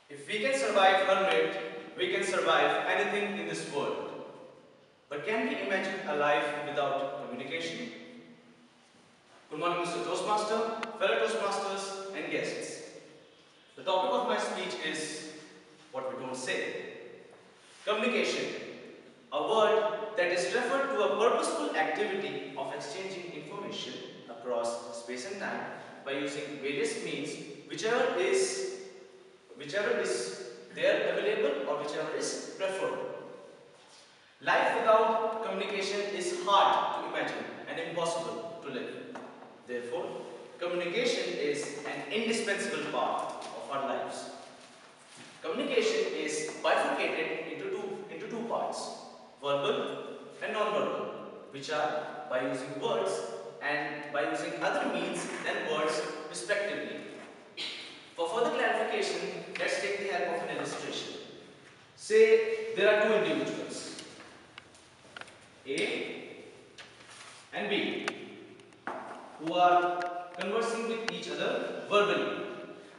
If we can survive 100, we can survive anything in this world. But can we imagine a life without communication? Good morning, Mr. Toastmaster, fellow Toastmasters and guests. The topic of my speech is what we don't say. Communication, a word that is referred to a purposeful activity of exchanging information across space and time by using various means, whichever is there available or whichever is preferred. Life without communication is hard to imagine and impossible to live. Therefore, communication is an indispensable part of our lives. Communication is bifurcated into two parts, verbal and non-verbal, which are by using words and by using other means than words respectively. For further clarification, let's take the help of an illustration. Say there are two individuals, A and B, who are conversing with each other verbally.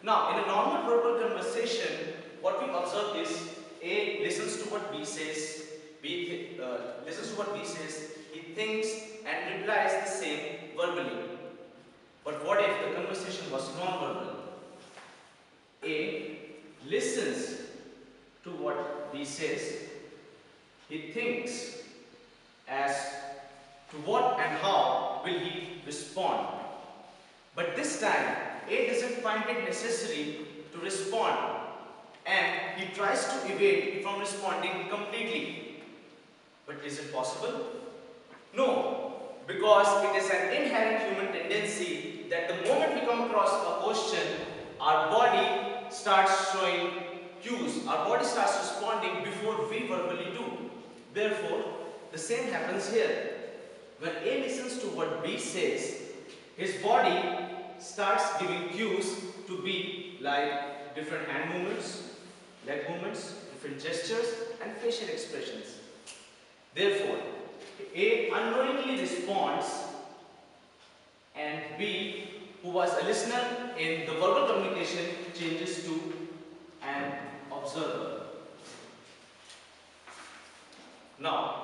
Now, in a normal verbal conversation, what we observe is A listens to what B says, B listens to what B says, he thinks and replies the same verbally. But what if the conversation was non-verbal? A listens to what B says, he thinks as to what and how will he respond. But this time, A doesn't find it necessary to respond and he tries to evade from responding completely. But is it possible? No, because it is an inherent human tendency that the moment we come across a question, our body starts showing cues, our body starts responding before we verbally do. Therefore, the same happens here. When A listens to what B says, his body starts giving cues to B, like different hand movements, leg movements, different gestures and facial expressions. Therefore, A unknowingly responds and B, who was a listener in the verbal communication, changes to an observer. Now,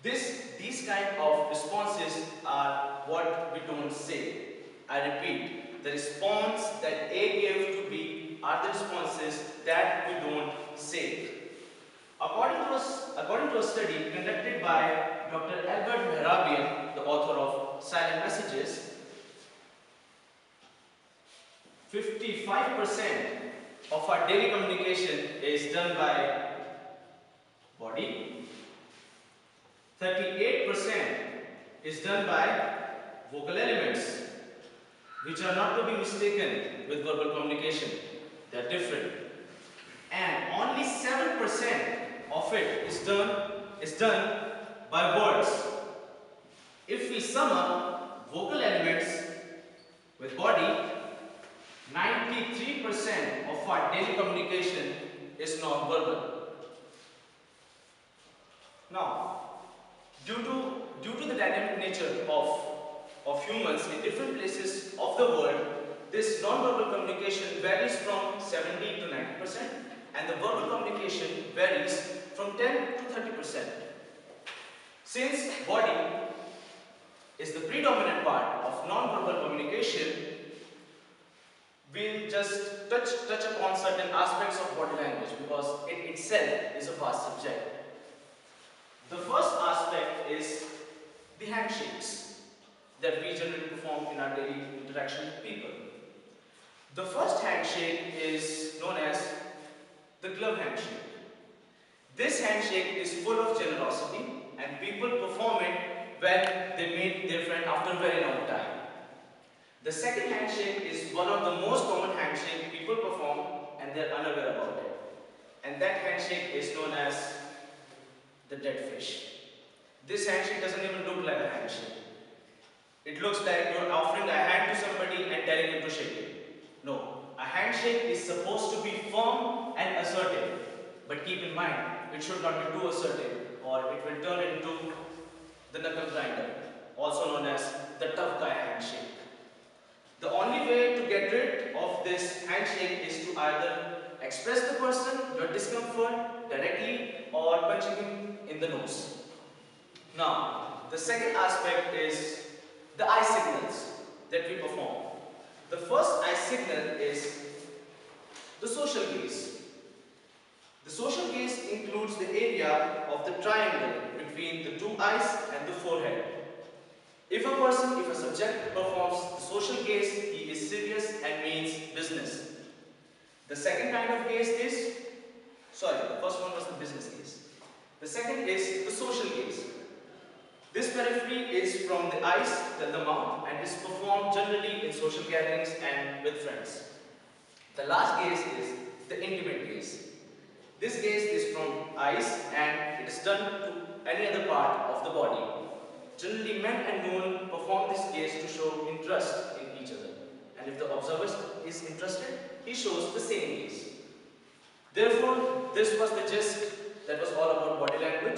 these kind of responses are what we don't say. I repeat, the response that A gave to B are the responses that we don't say. According to a study conducted by Dr. Albert Mehrabian, the author of Silent Messages, 55% of our daily communication is done by body, 38% is done by vocal elements, which are not to be mistaken with verbal communication. They are different. And only 7% of it is done by words. If we sum up vocal elements with body, 93% of our daily communication is non-verbal. Now, due to the dynamic nature of humans in different places of the world, this non-verbal communication varies from 70 to 90% and the verbal communication varies from 10 to 30%. Since body is the predominant part of non-verbal communication, we'll just touch upon certain aspects of body language because it itself is a vast subject. The first aspect is the handshakes that we generally perform in our daily interaction with people. The first handshake is known as the glove handshake. This handshake is full of generosity and people perform it when they meet their friend after a very long time. The second handshake is one of the most common handshakes people perform and they are unaware about it. And that handshake is known as the dead fish. This handshake doesn't even look like a handshake. It looks like you're offering a hand to somebody and telling him to shake it. No, a handshake is supposed to be firm and assertive. But keep in mind, it should not be too assertive or it will turn into the knuckle grinder, also known as the tough guy handshake. The only way to get rid of this handshake either express the person, your discomfort directly or punching him in the nose. Now, the second aspect is the eye signals that we perform. The first eye signal is the social gaze. The social gaze includes the area of the triangle between the two eyes and the forehead. If a subject performs the social gaze, he is serious and means business. The second kind of gaze is, the first one was the business gaze. The second is the social gaze. This periphery is from the eyes to the mouth and is performed generally in social gatherings and with friends. The last gaze is the intimate gaze. This gaze is from eyes and it is done to any other part of the body. Generally, men and women perform this gaze to show interest in each other. And if the observer is interested, he shows the same gaze. Therefore, this was the gist that was all about body language.